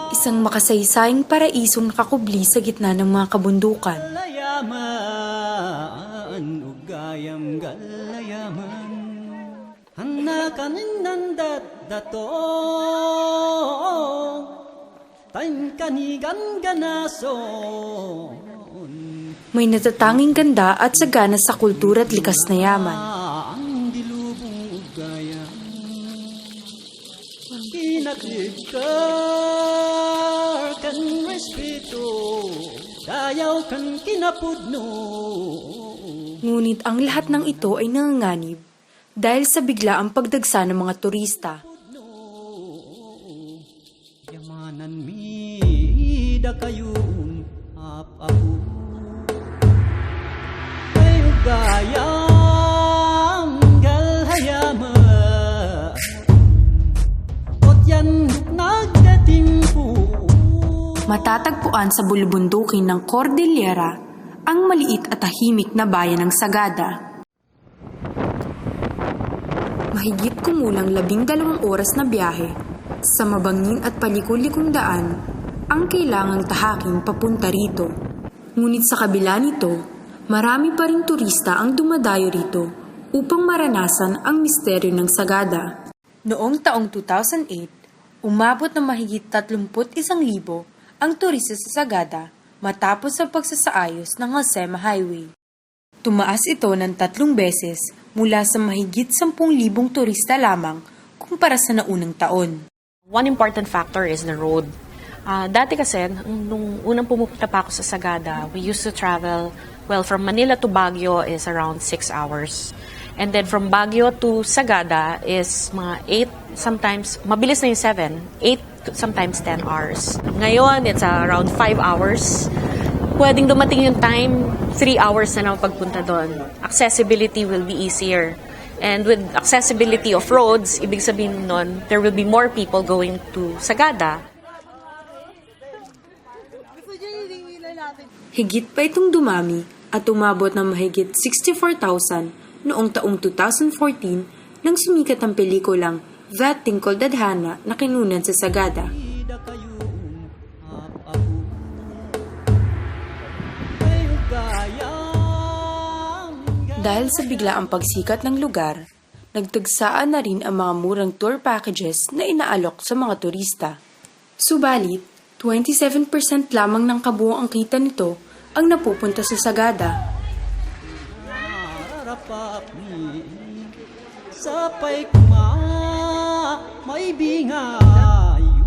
Isang makasaysayang paraisong nakakubli sa gitna ng mga kabundukan. May natatanging ganda at sagana sa kultura at likas na yaman. Ngunit ang lahat ng ito ay nanganganib dahil sa biglaang pagdagsa ng mga turista. Yamanan mi da kayong apahu kayo gayang galhayamaot yan nagdating po. Matatagpuan sa bulubundukin ng Cordillera ang maliit at tahimik na bayan ng Sagada. Mahigit kumulang 12 oras na biyahe sa mabanging at palikulikong daan ang kailangang tahaking papunta rito. Ngunit sa kabila nito, marami pa ring turista ang dumadayo rito upang maranasan ang misteryo ng Sagada. Noong taong 2008, umabot na mahigit 31,000 ang turista sa Sagada matapos ang pagsasaayos ng Alsema Highway. Tumaas ito ng 3 beses mula sa mahigit 10,000 turista lamang kumpara sa naunang taon. One important factor is the road. Dati kasi, nung unang pumupunta pa ako sa Sagada, we used to travel, from Manila to Baguio is around 6 hours. And then from Baguio to Sagada is mga 8, sometimes, mabilis na yung 7, 8, sometimes 10 hours. Ngayon, it's around 5 hours. Pwedeng dumating yung time, 3 hours na lang pagpunta doon. Accessibility will be easier. And with accessibility of roads, ibig sabihin nun, there will be more people going to Sagada. Higit pa itong dumami at umabot ng mahigit 64,000 noong taong 2014 nang sumikat ang pelikulang That Thing Called Adhana na kinunan sa Sagada. Dahil sa biglaang pagsikat ng lugar, nagtagsaan na rin ang mga murang tour packages na inaalok sa mga turista. Subalit, 27% lamang ng kabuuang kita nito ang napupunta sa Sagada. Sapay kuma may bingayo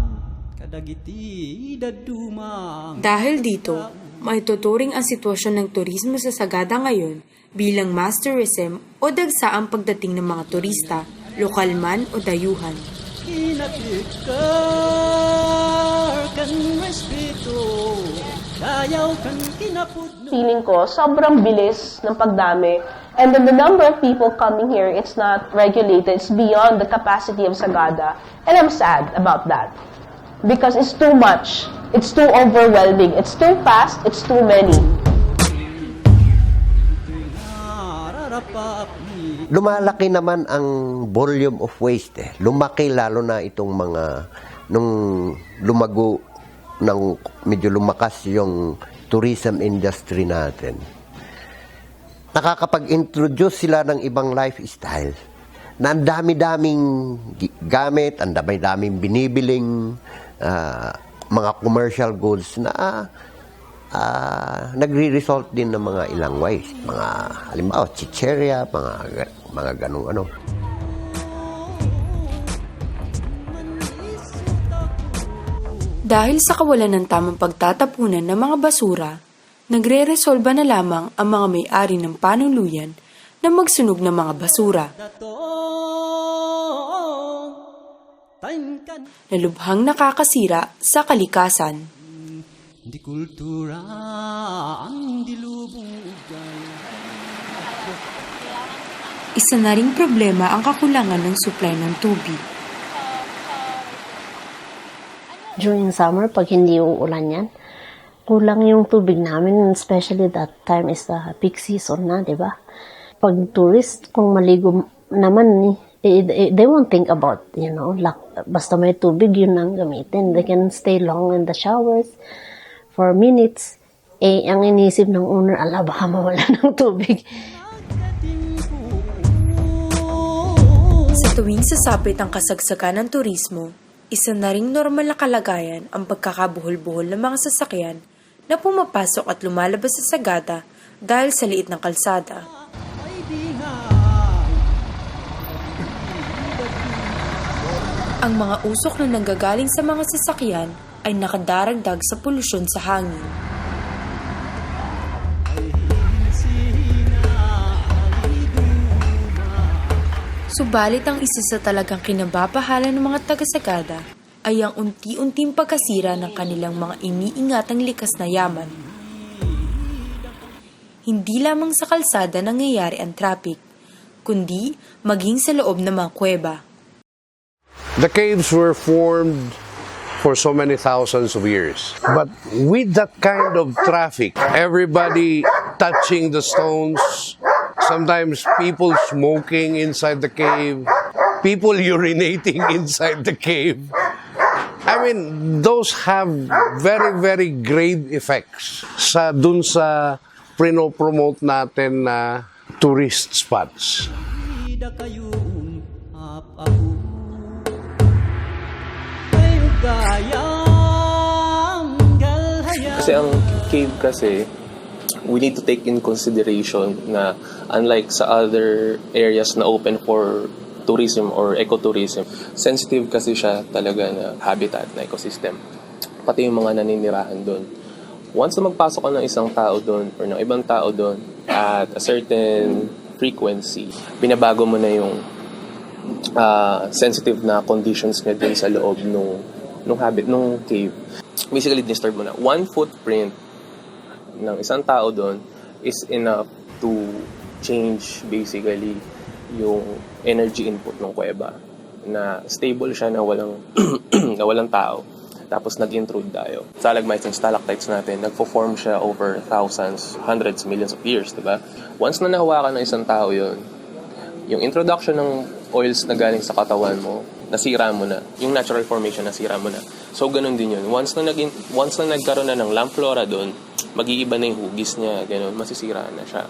kadagiti daduma. Dahil dito, maituturing ang sitwasyon ng turismo sa Sagada ngayon bilang mass tourism o dagsa ang pagdating ng mga turista, lokal man o dayuhan. Feeling ko, sobrang bilis ng pagdami. And then the number of people coming here, it's not regulated. It's beyond the capacity of Sagada. And I'm sad about that. Because it's too much. It's too overwhelming. It's too fast. It's too many. Lumalaki naman ang volume of waste. Lumaki lalo na itong mga, nung lumago, ng medyo lumakas yung tourism industry natin. Nakakapag-introduce sila ng ibang lifestyle na ang dami-daming gamit, ang dami-daming binibiling mga commercial goods na nagre-result din ng mga ilang ways. Mga, halimbawa, chicheria, mga ganung ano. Dahil sa kawalan ng tamang pagtatapunan ng mga basura, nagre-resolba na lamang ang mga may-ari ng panuluyan na magsunog ng mga basura. Na lubhang nakakasira sa kalikasan. Di kultura ang dilubong Isa na ring problema ang kakulangan ng supply ng tubig. During summer, pag hindi uulan yan, kulang yung tubig namin, especially that time is the peak season na, di ba? Pag tourist, kung maligo naman, They won't think about, basta may tubig, yun ang gamitin. They can stay long in the showers for minutes. Ang inisip ng owner, baka mawala ng tubig. Sa tuwing sasapit ang kasagsagan ng turismo, isa na ring normal na kalagayan ang pagkakabuhol-buhol ng mga sasakyan na pumapasok at lumalabas sa Sagada dahil sa liit ng kalsada. Ang mga usok na nanggagaling sa mga sasakyan ay nakadaragdag sa polusyon sa hangin. Subalit ang isa sa talagang kinababahala ng mga taga-Sagada ay ang unti-unting pagkasira ng kanilang mga iniingatang likas na yaman. Hindi lamang sa kalsada nangyayari ang traffic, kundi maging sa loob ng mga kuweba. The caves were formed for so many thousands of years. But with that kind of traffic, everybody touching the stones, sometimes people smoking inside the cave, people urinating inside the cave. I mean, those have very, very grave effects dun sa promote natin na tourist spots. Kasi ang cave kasi, we need to take in consideration na unlike sa other areas na open for tourism or ecotourism, sensitive kasi siya talaga na habitat, na ecosystem. Pati yung mga naninirahan doon. Once na magpasok ka ng isang tao doon or ng ibang tao doon at a certain frequency, binabago mo na yung sensitive na conditions niya din sa loob nung cave. Basically, disturb mo na. One footprint ng isang tao doon is enough to change basically yung energy input ng kuweba. Na stable siya na walang tao. Tapos nag-intrude tayo. Stalagmites and stalactites natin, nagpo-form siya over thousands, hundreds, millions of years, diba? Once na nahawakan ng isang tao yun, yung introduction ng oils na galing sa katawan mo, nasira mo na. Yung natural formation, nasira mo na. So, ganun din yun. Once na nagkaroon na ng lung flora doon, mag-iiba na yung hugis niya, ganun, masisira na siya.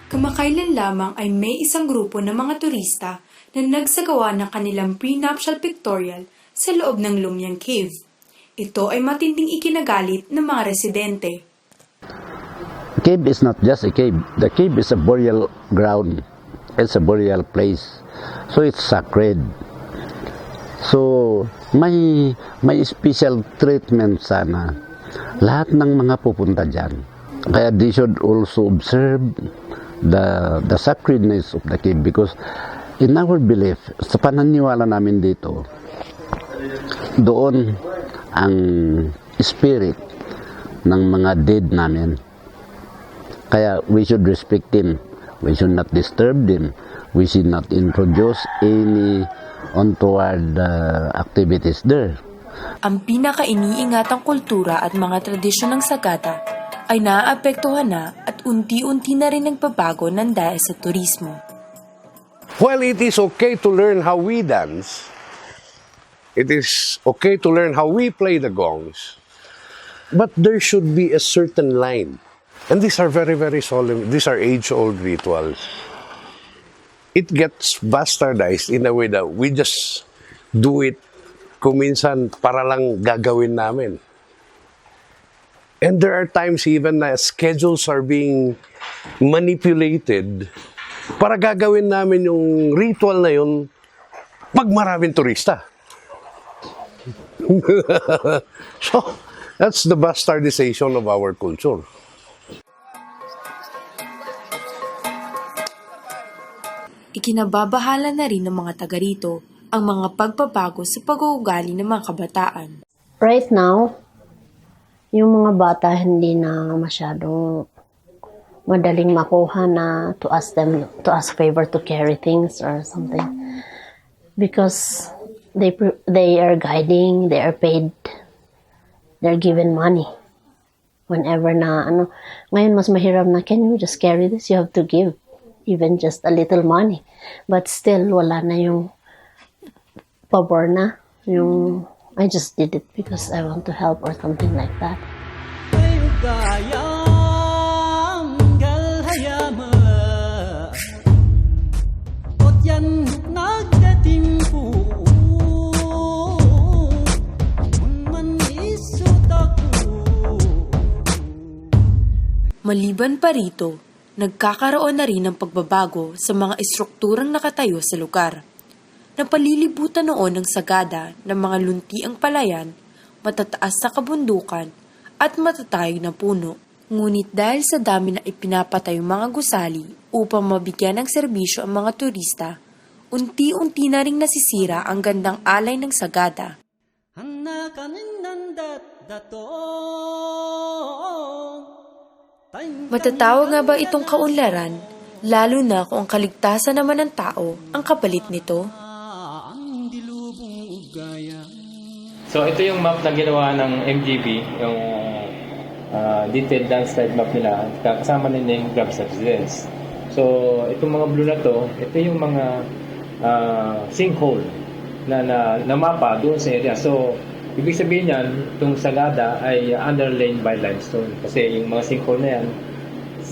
Kamakailan lamang ay may isang grupo ng mga turista na nagsagawa ng kanilang prenuptial pictorial sa loob ng Lumyang Cave. Ito ay matinding ikinagalit ng mga residente. Cave is not just a cave. The cave is a burial ground. It's a burial place. So it's sacred. So may special treatment sana lahat ng mga pupunta dyan. Kaya they should also observe the sacredness of the cave, because in our belief, sa pananiwala namin dito, doon ang spirit ng mga dead namin. Kaya we should respect them. We should not disturb them. We should not introduce any untoward activities there. Ang pinaka-iniingatang kultura at mga tradisyon ng Sagada ay naaapektuhan na at unti-unti na rin nagbabago ng dahil sa turismo. While it is okay to learn how we dance, it is okay to learn how we play the gongs, but there should be a certain line. And these are very, very solemn. These are age-old rituals. It gets bastardized in a way that we just do it kung minsan para lang gagawin namin. And there are times even na schedules are being manipulated para gagawin namin yung ritual na yun pag maraming turista. So, that's the bastardization of our culture. Ikinababahala na rin ng mga taga rito ang mga pagbabago sa pag-uugali ng mga kabataan. Right now, yung mga bata hindi na masyadong madaling makuha na to ask favor to carry things or something, because they are guiding, they are paid, they're given money Whenever na, ngayon mas mahirap na, can you just carry this? You have to give, even just a little money. But still, wala na yung pabor na, yung, I just did it because I want to help or something like that. Ay ugayang galhayama Ot yan nagdatimpo Man isot ako Maliban pa rito, nagkakaroon na rin ng pagbabago sa mga estrukturang nakatayo sa lugar. Napalilibutan noon ng sagada ng mga luntiang palayan, matataas na kabundukan at matatayog na puno. Ngunit dahil sa dami na ipinapatay mga gusali upang mabigyan ng serbisyo ang mga turista, unti-unti na ring nasisira ang gandang alay ng sagada. Matatawag nga ba itong kaunlaran, lalo na kung ang kaligtasan naman ng tao ang kapalit nito? So ito yung map na ginawa ng MGB, yung detailed landslide map nila, kasama nila yung grab subsidence. So itong mga blue na to, ito yung mga sinkhole na mapa doon sa area. So ibig sabihin yan, itong Sagada ay underlain by limestone. Kasi yung mga sinkhole na yan,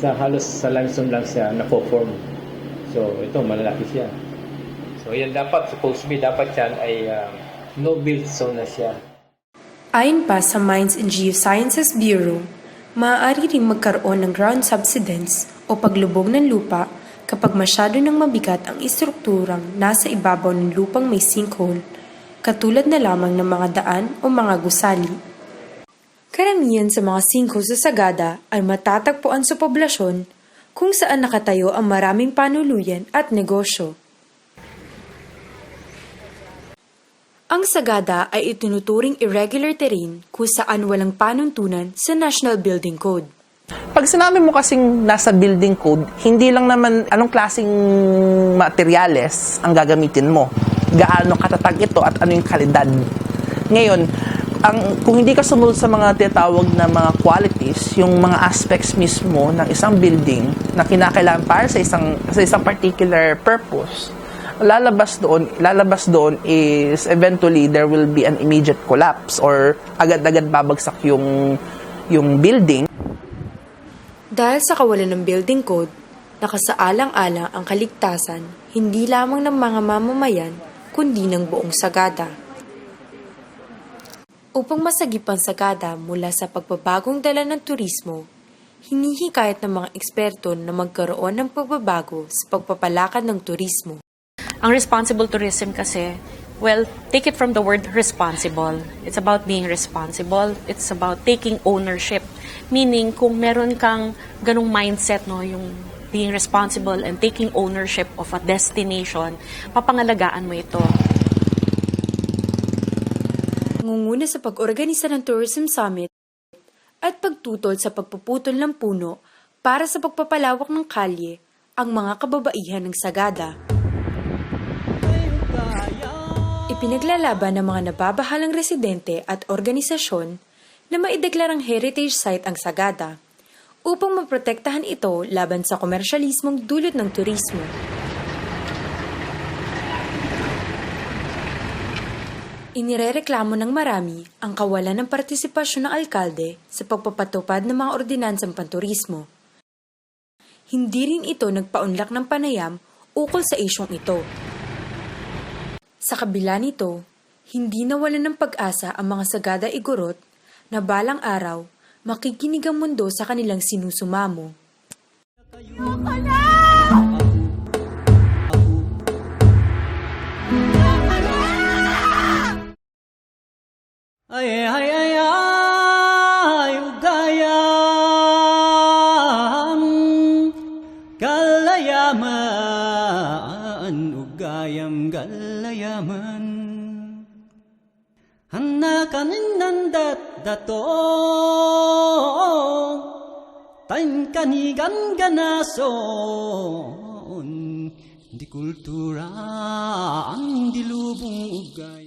halos sa limestone lang siya na-form. So ito, malalaki siya. So yan dapat, supposed to be, dapat yan ay no-built zone na siya. Ayon pa sa Mines and Geosciences Bureau, maaari ring magkaroon ng ground subsidence o paglubog ng lupa kapag masyado nang mabigat ang istrukturang nasa ibabaw ng lupang may sinkhole, katulad na lamang ng mga daan o mga gusali. Karamihan sa mga sinkhole sa sagada ay matatagpuan sa poblasyon kung saan nakatayo ang maraming panuluyan at negosyo. Ang sagada ay itinuturing irregular terrain kung saan walang panuntunan sa National Building Code. Pag sinabi mo kasing nasa building code, hindi lang naman anong klaseng materyales ang gagamitin mo. Gaano katatag ito at ano yung kalidad. Ngayon, kung hindi ka sumunod sa mga tinatawag na mga qualities, yung mga aspects mismo ng isang building na kinakailangan para sa isang particular purpose, lalabas doon is eventually there will be an immediate collapse or agad-agad babagsak yung building. Dahil sa kawalan ng building code, nakasaalang-alang ang kaligtasan hindi lamang ng mga mamamayan kundi ng buong sagada. Upang masagip ang sagada mula sa pagbabagong dala ng turismo, hinihikayat ng mga eksperto na magkaroon ng pagbabago sa pagpapalakad ng turismo. Ang responsible tourism kasi, well, take it from the word responsible. It's about being responsible. It's about taking ownership. Meaning, kung meron kang ganong mindset, no, yung being responsible and taking ownership of a destination, papangalagaan mo ito. Ngunguna sa pag-organisa ng Tourism Summit at pagtutol sa pagpuputol ng puno para sa pagpapalawak ng kalye ang mga kababaihan ng sagada. Ipinaglalaban ng mga nababahalang residente at organisasyon na maideklarang heritage site ang sagada upang maprotektahan ito laban sa komersyalismong dulot ng turismo. Inirereklamo ng marami ang kawalan ng partisipasyon ng alkalde sa pagpapatupad ng mga ordinansang panturismo. Hindi rin ito nagpaunlak ng panayam ukol sa isyong ito. Sa kabila nito, hindi nawalan ng pag-asa ang mga sagada igorot na balang araw makikinig ang mundo sa kanilang sinusumamo. Ay, ay, ay, ay, ugayam, galayaman, ugayam, galayaman. Hanakanin nandat dato, tayo kanigan ganason, di kultura ang dilubong ugay.